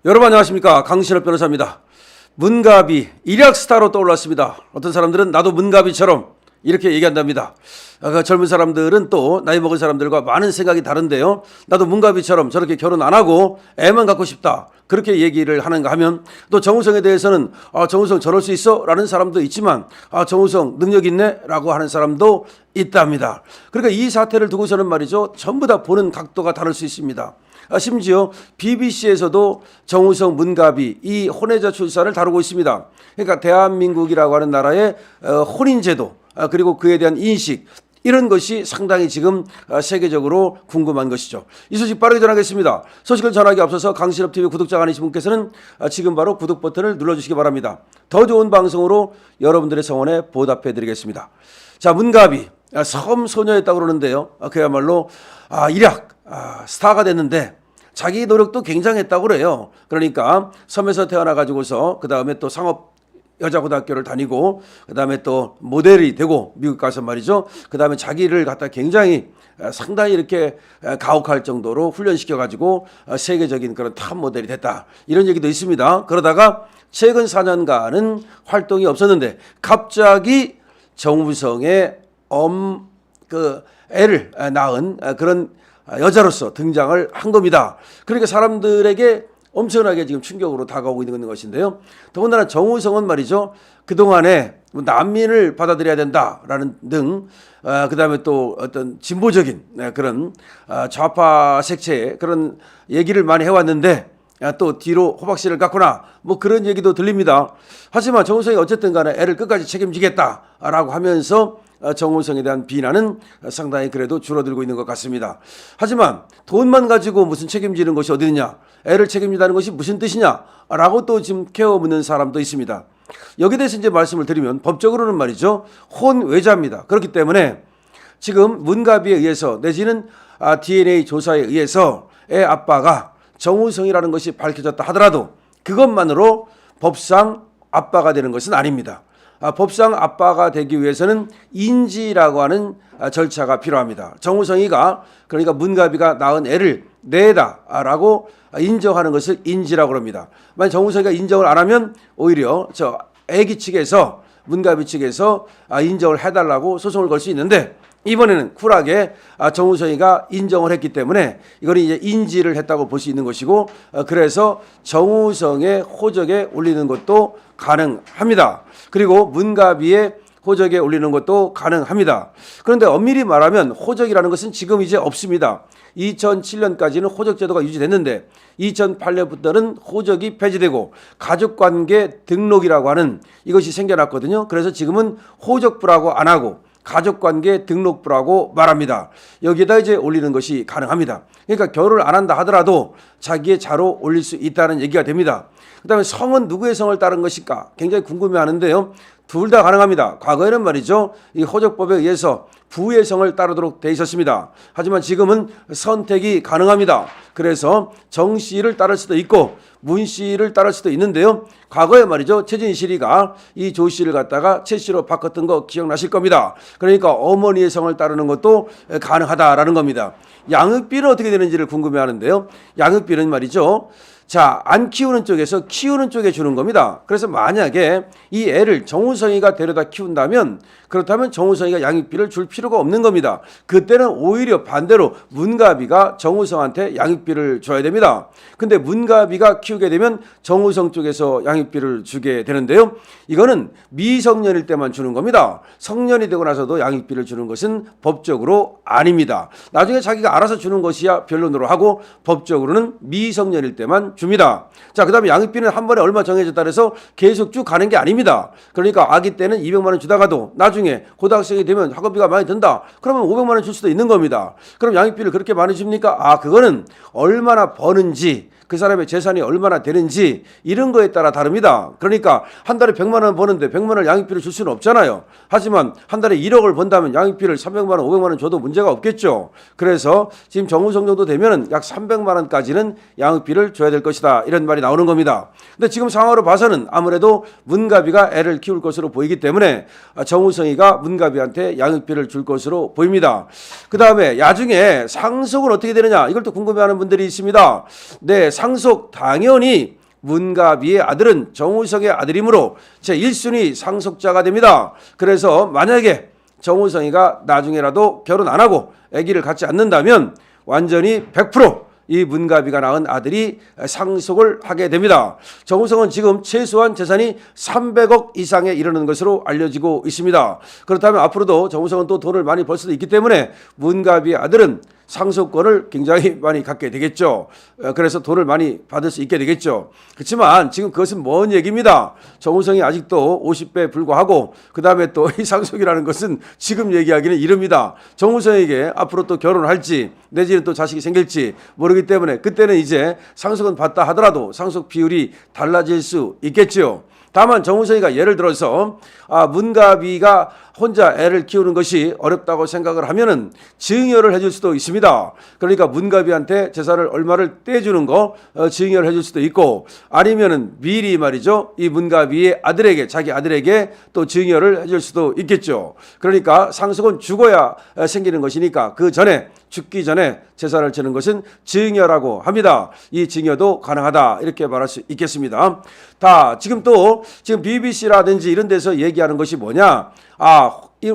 여러분 안녕하십니까, 강신업 변호사입니다. 문갑이 일약 스타로 떠올랐습니다. 어떤 사람들은 나도 문갑이처럼 이렇게 얘기한답니다. 젊은 사람들은 또 나이 먹은 사람들과 많은 생각이 다른데요, 나도 문갑이처럼 저렇게 결혼 안 하고 애만 갖고 싶다, 그렇게 얘기를 하는가 하면, 또 정우성에 대해서는 정우성 저럴 수 있어? 라는 사람도 있지만 정우성 능력 있네? 라고 하는 사람도 있답니다. 그러니까 이 사태를 두고서는 말이죠, 전부 다 보는 각도가 다를 수 있습니다. 심지어 BBC에서도 정우성, 문갑이 이 혼외자 출산을 다루고 있습니다. 그러니까 대한민국이라고 하는 나라의 혼인제도, 그리고 그에 대한 인식, 이런 것이 상당히 지금 세계적으로 궁금한 것이죠. 이 소식 빠르게 전하겠습니다. 소식을 전하기 앞서서 강신업TV 구독자가 아니신 분께서는 지금 바로 구독 버튼을 눌러주시기 바랍니다. 더 좋은 방송으로 여러분들의 성원에 보답해 드리겠습니다. 자, 문갑이 섬소녀였다고 그러는데요, 그야말로 일약 스타가 됐는데 자기 노력도 굉장했다고 그래요. 그러니까 섬에서 태어나가지고서 그 다음에 또 상업 여자고등학교를 다니고, 그 다음에 또 모델이 되고, 미국 가서 말이죠, 그 다음에 자기를 갖다 굉장히 상당히 이렇게 가혹할 정도로 훈련시켜가지고 세계적인 그런 탑 모델이 됐다, 이런 얘기도 있습니다. 그러다가 최근 4년간은 활동이 없었는데 갑자기 정우성의 애를 낳은 그런 여자로서 등장을 한 겁니다. 그러니까 사람들에게 엄청나게 지금 충격으로 다가오고 있는 것인데요. 더군다나 정우성은 말이죠, 그동안에 난민을 받아들여야 된다라는 등, 그 다음에 또 어떤 진보적인 그런 좌파 색채의 그런 얘기를 많이 해왔는데, 또 뒤로 호박씨를 갔구나, 뭐 그런 얘기도 들립니다. 하지만 정우성이 어쨌든 간에 애를 끝까지 책임지겠다라고 하면서 정우성에 대한 비난은 상당히 그래도 줄어들고 있는 것 같습니다. 하지만 돈만 가지고 무슨 책임지는 것이 어디 있느냐, 애를 책임진다는 것이 무슨 뜻이냐 라고 또 지금 캐어 묻는 사람도 있습니다. 여기에 대해서 이제 말씀을 드리면, 법적으로는 말이죠, 혼외자입니다. 그렇기 때문에 지금 문갑이에 의해서 내지는 DNA 조사에 의해서 애 아빠가 정우성이라는 것이 밝혀졌다 하더라도 그것만으로 법상 아빠가 되는 것은 아닙니다. 법상 아빠가 되기 위해서는 인지라고 하는 절차가 필요합니다. 정우성이가, 그러니까 문갑이가 낳은 애를 내 애다라고 인정하는 것을 인지라고 합니다. 만약 정우성이가 인정을 안 하면 오히려 저 애기 측에서, 문갑이 측에서 인정을 해달라고 소송을 걸 수 있는데, 이번에는 쿨하게 정우성이가 인정을 했기 때문에 이거는 이제 인지를 했다고 볼 수 있는 것이고, 그래서 정우성의 호적에 올리는 것도 가능합니다. 그리고 문갑이의 호적에 올리는 것도 가능합니다. 그런데 엄밀히 말하면 호적이라는 것은 지금 이제 없습니다. 2007년까지는 호적제도가 유지됐는데 2008년부터는 호적이 폐지되고 가족관계 등록이라고 하는 이것이 생겨났거든요. 그래서 지금은 호적부라고 안 하고 가족관계 등록부라고 말합니다. 여기에다 이제 올리는 것이 가능합니다. 그러니까 결혼을 안 한다 하더라도 자기의 자로 올릴 수 있다는 얘기가 됩니다. 그 다음에 성은 누구의 성을 따른 것일까 굉장히 궁금해하는데요, 둘 다 가능합니다. 과거에는 말이죠, 이 호적법에 의해서 부의 성을 따르도록 돼 있었습니다. 하지만 지금은 선택이 가능합니다. 그래서 정 씨를 따를 수도 있고 문 씨를 따를 수도 있는데요, 과거에 말이죠, 최진실이가 이 조 씨를 갖다가 최 씨로 바꿨던 거 기억나실 겁니다. 그러니까 어머니의 성을 따르는 것도 가능하다라는 겁니다. 양육비는 어떻게 되는지를 궁금해하는데요, 양육비는 말이죠, 자, 안 키우는 쪽에서 키우는 쪽에 주는 겁니다. 그래서 만약에 이 애를 정우성이가 데려다 키운다면, 그렇다면 정우성이가 양육비를 줄 필요가 없는 겁니다. 그때는 오히려 반대로 문갑이가 정우성한테 양육비를 줘야 됩니다. 근데 문갑이가 키우게 되면 정우성 쪽에서 양육비를 주게 되는데요, 이거는 미성년일 때만 주는 겁니다. 성년이 되고 나서도 양육비를 주는 것은 법적으로 아닙니다. 나중에 자기가 알아서 주는 것이야 변론으로 하고, 법적으로는 미성년일 때만 줍니다. 자, 그 다음에 양육비는 한 번에 얼마 정해졌다 해서 계속 쭉 가는 게 아닙니다. 그러니까 아기 때는 200만 원 주다가도 나중에 고등학생이 되면 학원비가 많이 든다, 그러면 500만 원 줄 수도 있는 겁니다. 그럼 양육비를 그렇게 많이 줍니까? 그거는 얼마나 버는지, 그 사람의 재산이 얼마나 되는지 이런 거에 따라 다릅니다. 그러니까 한 달에 100만 원 버는데 100만 원 양육비를 줄 수는 없잖아요. 하지만 한 달에 1억을 번다면 양육비를 300만 원, 500만 원 줘도 문제가 없겠죠. 그래서 지금 정우성 정도 되면 약 300만 원까지는 양육비를 줘야 될 것이다, 이런 말이 나오는 겁니다. 근데 지금 상황으로 봐서는 아무래도 문갑이가 애를 키울 것으로 보이기 때문에 정우성이가 문갑이한테 양육비를 줄 것으로 보입니다. 그 다음에 야중에 상속은 어떻게 되느냐, 이걸 또 궁금해하는 분들이 있습니다. 네, 상속 당연히 문가비의 아들은 정우성의 아들이므로 제1순위 상속자가 됩니다. 그래서 만약에 정우성이가 나중에라도 결혼 안 하고 아기를 갖지 않는다면 완전히 100%이 문가비가 낳은 아들이 상속을 하게 됩니다. 정우성은 지금 최소한 재산이 300억 이상에 이르는 것으로 알려지고 있습니다. 그렇다면 앞으로도 정우성은 또 돈을 많이 벌 수도 있기 때문에 문가비의 아들은 상속권을 굉장히 많이 갖게 되겠죠. 그래서 돈을 많이 받을 수 있게 되겠죠. 그렇지만 지금 그것은 먼 얘기입니다. 정우성이 아직도 50배에 불과하고 그 다음에 또 이 상속이라는 것은 지금 얘기하기는 이릅니다. 정우성에게 앞으로 또 결혼할지 내지는 또 자식이 생길지 모르기 때문에 그때는 이제 상속은 받다 하더라도 상속 비율이 달라질 수 있겠죠. 다만 정우성이가 예를 들어서 문가비가 혼자 애를 키우는 것이 어렵다고 생각을 하면은 증여를 해줄 수도 있습니다. 그러니까 문가비한테 재산을 얼마를 떼주는 거 증여를 해줄 수도 있고 아니면은 미리 말이죠 이 문가비의 아들에게 자기 아들에게 또 증여를 해줄 수도 있겠죠. 그러니까 상속은 죽어야 생기는 것이니까 그 전에 죽기 전에 재산을 주는 것은 증여라고 합니다. 이 증여도 가능하다 이렇게 말할 수 있겠습니다. 지금 BBC라든지 이런 데서 얘기하는 것이 뭐냐?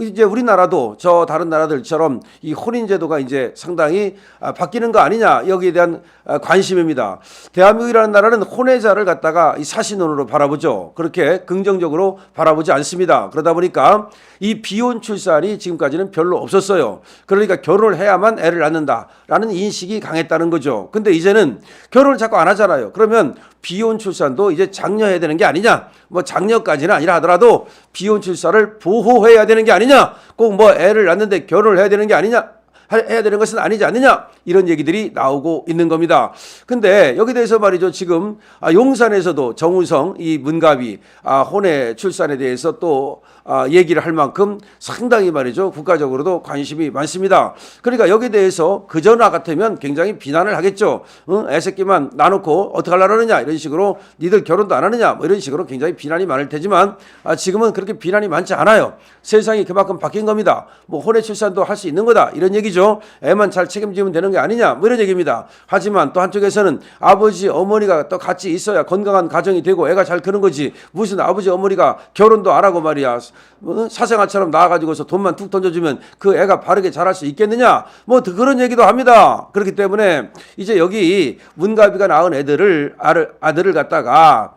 이제 우리나라도 저 다른 나라들처럼 이 혼인제도가 이제 상당히 바뀌는 거 아니냐 여기에 대한 관심입니다. 대한민국이라는 나라는 혼외자를 갖다가 이 사신혼으로 바라보죠. 그렇게 긍정적으로 바라보지 않습니다. 그러다 보니까 이 비혼 출산이 지금까지는 별로 없었어요. 그러니까 결혼을 해야만 애를 낳는다라는 인식이 강했다는 거죠. 근데 이제는 결혼을 자꾸 안 하잖아요. 그러면 비혼 출산도 이제 장려해야 되는 게 아니냐? 뭐 장려까지는 아니라 하더라도 비혼 출산을 보호해야 되는 게 아니냐? 꼭 뭐 애를 낳는데 결혼을 해야 되는 게 아니냐? 해야 되는 것은 아니지 않느냐? 이런 얘기들이 나오고 있는 겁니다. 근데 여기 대해서 말이죠. 지금 용산에서도 정우성 이 문가비 혼외 출산에 대해서 또 얘기를 할 만큼 상당히 말이죠. 국가적으로도 관심이 많습니다. 그러니까 여기에 대해서 그전화 같으면 굉장히 비난을 하겠죠. 애새끼만 놔놓고 어떡하려고 하느냐 이런 식으로 니들 결혼도 안 하느냐 뭐 이런 식으로 굉장히 비난이 많을 테지만 지금은 그렇게 비난이 많지 않아요. 세상이 그만큼 바뀐 겁니다. 뭐 혼외 출산도 할 수 있는 거다 이런 얘기죠. 애만 잘 책임지면 되는 게 아니냐 뭐 이런 얘기입니다. 하지만 또 한쪽에서는 아버지 어머니가 또 같이 있어야 건강한 가정이 되고 애가 잘 크는 거지 무슨 아버지 어머니가 결혼도 안 하고 말이야 사생아처럼 나와가지고서 돈만 툭 던져주면 그 애가 바르게 자랄 수 있겠느냐 뭐 그런 얘기도 합니다. 그렇기 때문에 이제 여기 문가비가 낳은 아들을 갖다가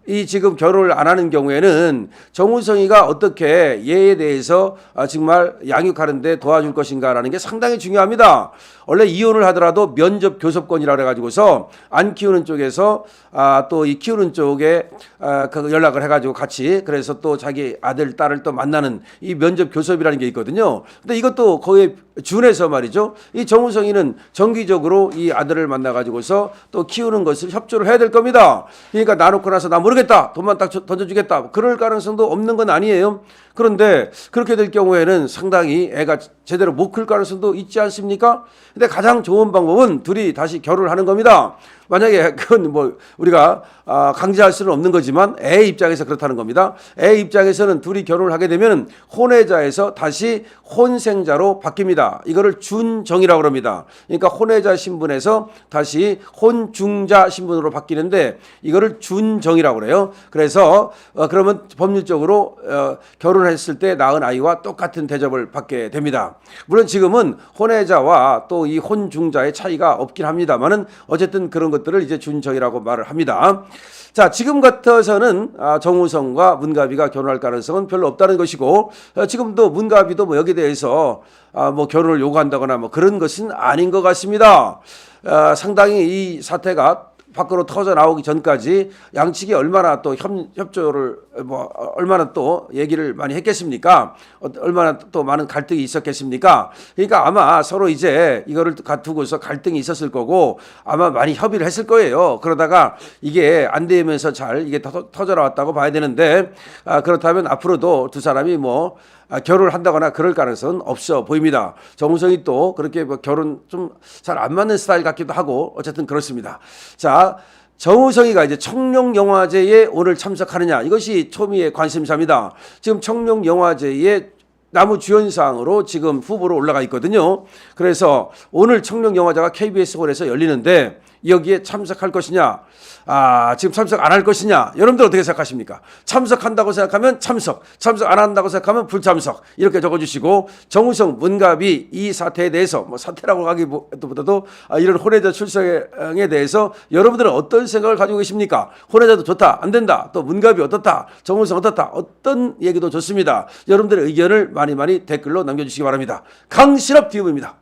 이 지금 결혼을 안 하는 경우에는 정우성이가 어떻게 얘에 대해서 정말 양육하는데 도와줄 것인가라는 게 상당히 중요합니다. 원래 이혼을 하더라도 면접 교섭권이라 그래가지고서 안 키우는 쪽에서 또 이 키우는 쪽에 그 연락을 해가지고 같이 그래서 또 자기 아들 딸을 또 만나는 이 면접 교섭이라는 게 있거든요. 근데 이것도 거기에 준해서 말이죠. 이 정우성이는 정기적으로 이 아들을 만나가지고서 또 키우는 것을 협조를 해야 될 겁니다. 그러니까 나놓고 나서 나 모르겠다 돈만 딱 던져주겠다 그럴 가능성도 없는 건 아니에요. 그런데 그렇게 될 경우에는 상당히 애가 제대로 못 클 가능성도 있지 않습니까? 근데 가장 좋은 방법은 둘이 다시 결혼을 하는 겁니다. 만약에 그건 뭐 우리가 강제할 수는 없는 거지만 애 입장에서 그렇다는 겁니다. 애 입장에서는 둘이 결혼을 하게 되면 혼외자에서 다시 혼생자로 바뀝니다. 이거를 준정이라고 합니다. 그러니까 혼외자 신분에서 다시 혼중자 신분으로 바뀌는데 이거를 준정이라고 그래요. 그래서 그러면 법률적으로 결혼했을 때 낳은 아이와 똑같은 대접을 받게 됩니다. 물론 지금은 혼외자와 또 이 혼중자의 차이가 없긴 합니다만은 어쨌든 그런 것들을 이제 준정이라고 말을 합니다. 자, 지금 같아서는 정우성과 문가비가 결혼할 가능성은 별로 없다는 것이고 지금도 문가비도 뭐 여기에 대해서 뭐 결혼을 요구한다거나 뭐 그런 것은 아닌 것 같습니다. 상당히 이 사태가 밖으로 터져 나오기 전까지 양측이 얼마나 또 협조를 얼마나 또 얘기를 많이 했겠습니까? 얼마나 또 많은 갈등이 있었겠습니까? 그러니까 아마 서로 이제 이거를 두고서 갈등이 있었을 거고 아마 많이 협의를 했을 거예요. 그러다가 이게 안 되면서 잘 이게 터져 나왔다고 봐야 되는데 그렇다면 앞으로도 두 사람이 뭐 결혼을 한다거나 그럴 가능성은 없어 보입니다. 정우성이 또 그렇게 뭐 결혼 좀 잘 안 맞는 스타일 같기도 하고 어쨌든 그렇습니다. 자, 정우성이가 이제 청룡영화제에 오늘 참석하느냐 이것이 초미의 관심사입니다. 지금 청룡영화제에 나무주연상으로 지금 후보로 올라가 있거든요. 그래서 오늘 청룡영화제가 KBS홀에서 열리는데 여기에 참석할 것이냐, 지금 참석 안 할 것이냐, 여러분들 어떻게 생각하십니까? 참석한다고 생각하면 참석, 참석 안 한다고 생각하면 불참석, 이렇게 적어주시고, 정우성, 문갑이 이 사태에 대해서, 뭐 사태라고 하기보다도 이런 혼외자 출석에 대해서 여러분들은 어떤 생각을 가지고 계십니까? 혼외자도 좋다, 안 된다, 또 문갑이 어떻다, 정우성 어떻다, 어떤 얘기도 좋습니다. 여러분들의 의견을 많이 댓글로 남겨주시기 바랍니다. 강신업 기부입니다.